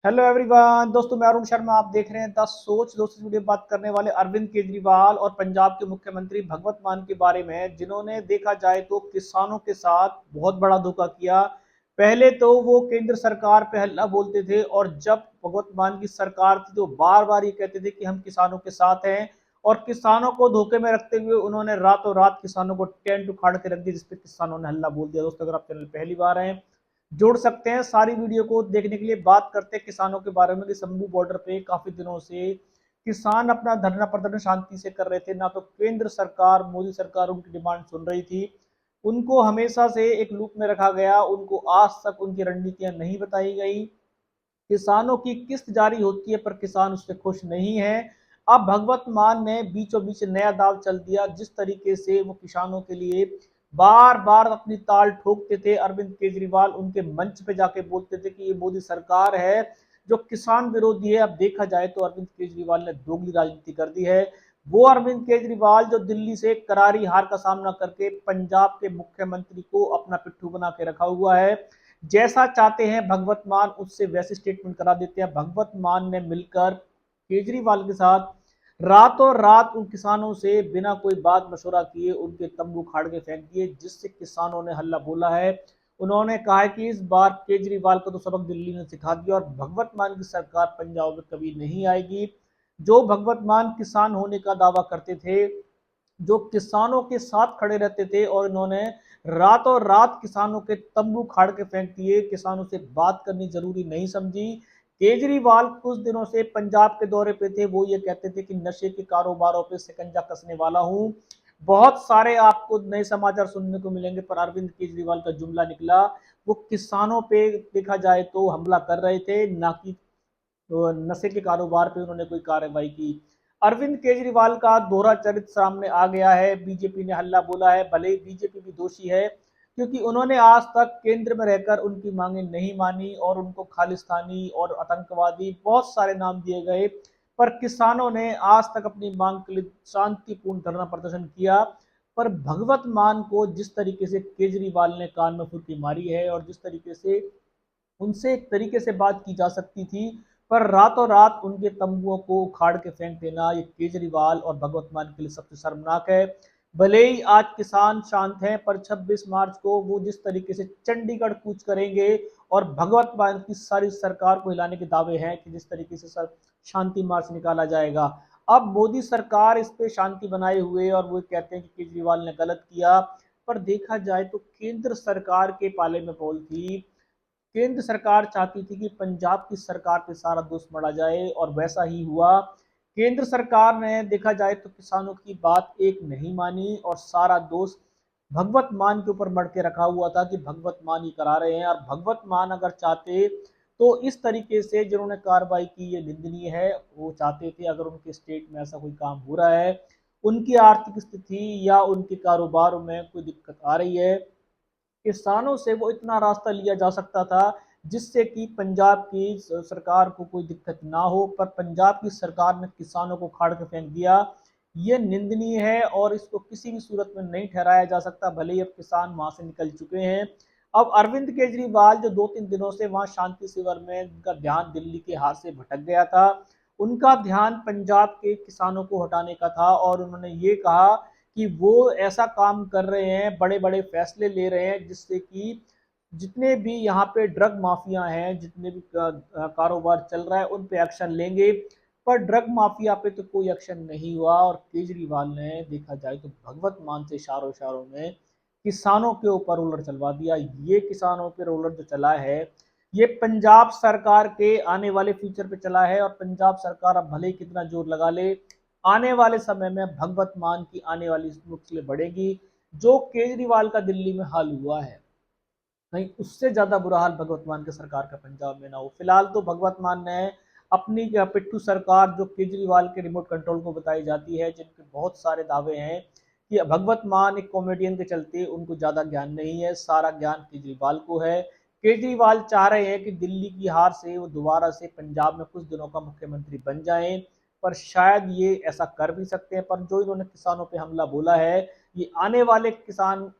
Hello everyone दोस्तों, मैं अरुण शर्मा। आप देख रहे हैं द सोच। दोस्तों, इस वीडियो में बात करने वाले अरविंद केजरीवाल और पंजाब के मुख्यमंत्री भगवत मान के बारे में, जिन्होंने देखा जाए तो किसानों के साथ बहुत बड़ा धोखा किया। पहले तो वो केंद्र सरकार पे हल्ला बोलते थे, और जब भगवत मान की सरकार थी तो बार बार ये कहते थे कि हम किसानों के साथ हैं। और किसानों को धोखे में रखते हुए उन्होंने रातों रात किसानों को टेंट उखाड़ के रख दिया, जिसपे किसानों ने हल्ला बोल दिया। दोस्तों, अगर आप चैनल पहली बार हैं, जुड़ सकते हैं सारी वीडियो को देखने के लिए। बात करते हैं किसानों के बारे में कि शंभू बॉर्डर पे काफी दिनों से किसान अपना धरना प्रदर्शन शांति से कर रहे थे। ना तो केंद्र सरकार, मोदी सरकार उनकी डिमांड सुन रही थी, उनको हमेशा से एक लूप में रखा गया, उनको आज तक उनकी रणनीतियां नहीं बताई गई। किसानों की किस्त जारी होती है पर किसान उससे खुश नहीं है। अब भगवत मान ने बीचों बीच नया दाव चल दिया। जिस तरीके से वो किसानों के लिए बार बार अपनी ताल ठोकते थे, अरविंद केजरीवाल उनके मंच पे जाके बोलते थे कि ये मोदी सरकार है जो किसान विरोधी है। अब देखा जाए तो अरविंद केजरीवाल ने दोगली राजनीति कर दी है। वो अरविंद केजरीवाल जो दिल्ली से करारी हार का सामना करके पंजाब के मुख्यमंत्री को अपना पिट्ठू बना के रखा हुआ है। जैसा चाहते हैं भगवत मान उससे वैसे स्टेटमेंट करा देते हैं। भगवत मान ने मिलकर केजरीवाल के साथ रातों रात उन किसानों से बिना कोई बात मशवरा किए उनके तंबू खाड़ के फेंक दिए, जिससे किसानों ने हल्ला बोला है। उन्होंने कहा है कि इस बार केजरीवाल को तो सबक दिल्ली ने सिखा दिया और भगवत मान की सरकार पंजाब में कभी नहीं आएगी। जो भगवत मान किसान होने का दावा करते थे, जो किसानों के साथ खड़े रहते थे, और इन्होंने रातों रात किसानों के तंबू खाड़ के फेंक दिए, किसानों से बात करनी जरूरी नहीं समझी। केजरीवाल कुछ दिनों से पंजाब के दौरे पे थे। वो ये कहते थे कि नशे के कारोबारों पे शिकंजा कसने वाला हूं। बहुत सारे आपको नए समाचार सुनने को मिलेंगे, पर अरविंद केजरीवाल का जुमला निकला। वो किसानों पे देखा जाए तो हमला कर रहे थे, ना कि तो नशे के कारोबार पे उन्होंने कोई कार्रवाई की। अरविंद केजरीवाल का दोहरा चरित्र सामने आ गया है। बीजेपी ने हल्ला बोला है, भले ही बीजेपी भी दोषी है, क्योंकि उन्होंने आज तक केंद्र में रहकर उनकी मांगे नहीं मानी और उनको खालिस्तानी और आतंकवादी बहुत सारे नाम दिए गए। पर किसानों ने आज तक अपनी मांग के लिए शांतिपूर्ण धरना प्रदर्शन किया। पर भगवत मान को जिस तरीके से केजरीवाल ने कान में फुर्की मारी है, और जिस तरीके से उनसे एक तरीके से बात की जा सकती थी, पर रातों रात उनके तंबुओं को उखाड़ के फेंक देना, ये केजरीवाल और भगवत मान के लिए सबसे शर्मनाक है। भले ही आज किसान शांत हैं, पर 26 मार्च को वो जिस तरीके से चंडीगढ़ कूच करेंगे, और भगवत मान की सारी सरकार को हिलाने के दावे हैं कि जिस तरीके से शांति मार्च निकाला जाएगा। अब मोदी सरकार इस पे शांति बनाए हुए, और वो कहते हैं कि केजरीवाल ने गलत किया। पर देखा जाए तो केंद्र सरकार के पाले में पॉल थी। केंद्र सरकार चाहती थी कि पंजाब की सरकार पे सारा दोष मढ़ा जाए, और वैसा ही हुआ। केंद्र सरकार ने देखा जाए तो किसानों की बात एक नहीं मानी, और सारा दोष भगवत मान के ऊपर मढ़ के रखा हुआ था कि भगवत मान ही करा रहे हैं। और भगवत मान अगर चाहते तो इस तरीके से जिन्होंने कार्रवाई की, ये निंदनीय है। वो चाहते थे अगर उनके स्टेट में ऐसा कोई काम हो रहा है, उनकी आर्थिक स्थिति या उनके कारोबार में कोई दिक्कत आ रही है, किसानों से वो इतना रास्ता लिया जा सकता था जिससे कि पंजाब की सरकार को कोई दिक्कत ना हो। पर पंजाब की सरकार ने किसानों को खाड़ के फेंक दिया। ये निंदनीय है और इसको किसी भी सूरत में नहीं ठहराया जा सकता, भले ही अब किसान वहां से निकल चुके हैं। अब अरविंद केजरीवाल जो 2-3 दिनों से वहां शांति शिविर में, उनका ध्यान दिल्ली के हाथ से भटक गया था। उनका ध्यान पंजाब के किसानों को हटाने का था, और उन्होंने ये कहा कि वो ऐसा काम कर रहे हैं, बड़े बड़े फैसले ले रहे हैं, जिससे कि जितने भी यहाँ पे ड्रग माफिया हैं, जितने भी कारोबार चल रहा है, उन पे एक्शन लेंगे। पर ड्रग माफिया पे तो कोई एक्शन नहीं हुआ, और केजरीवाल ने देखा जाए तो भगवत मान से इशारों इशारों में किसानों के ऊपर रोलर चलवा दिया। ये किसानों पे रोलर जो चला है, ये पंजाब सरकार के आने वाले फ्यूचर पे चला है। और पंजाब सरकार अब भले ही कितना जोर लगा ले, आने वाले समय में भगवत मान की आने वाली मुश्किलें बढ़ेगी। जो केजरीवाल का दिल्ली में हाल हुआ है, कहीं उससे ज्यादा बुरा हाल भगवत मान के सरकार का पंजाब में ना हो। फिलहाल तो भगवत मान ने अपनी पिट्ठू सरकार, जो केजरीवाल के रिमोट कंट्रोल को बताई जाती है, जिनके बहुत सारे दावे हैं कि भगवत मान एक कॉमेडियन के चलते उनको ज्यादा ज्ञान नहीं है, सारा ज्ञान केजरीवाल को है। केजरीवाल चाह रहे हैं कि दिल्ली की हार से वो दोबारा से पंजाब में कुछ दिनों का मुख्यमंत्री बन जाएं, पर शायद ये ऐसा कर भी सकते हैं। पर जो इन्होंने किसानों पे हमला बोला है, ये आने वाले किसान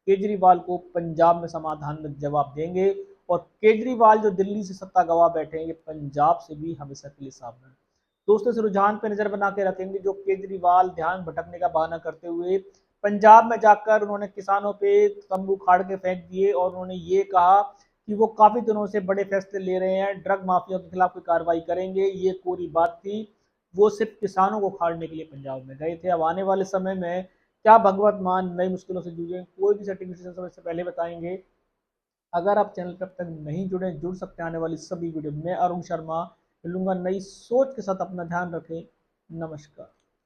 केजरीवाल को पंजाब में समाधान में जवाब देंगे। और केजरीवाल जो दिल्ली से सत्ता गवा बैठे हैं, ये पंजाब से भी हमेशा के लिए सावधान। दोस्तों, इस रुझान पर नजर बना के रखेंगे जो केजरीवाल ध्यान भटकने का बहाना करते हुए पंजाब में जाकर उन्होंने किसानों पे तंबू खाड़ के फेंक दिए और उन्होंने ये कहा कि वो काफी दिनों से बड़े फैसले ले रहे हैं, ड्रग माफिया के खिलाफ कोई कार्रवाई करेंगे, ये कोरी बात थी। वो सिर्फ किसानों को खाड़ने के लिए पंजाब में गए थे। अब आने वाले समय में क्या भगवत मान नई मुश्किलों से जूझे, कोई भी सर्टिफिकेशन समय से पहले बताएंगे। अगर आप चैनल पर अब तक नहीं जुड़े, जुड़ सकते हैं आने वाली सभी वीडियो। मैं अरुण शर्मा मिलूंगा नई सोच के साथ। अपना ध्यान रखें। नमस्कार।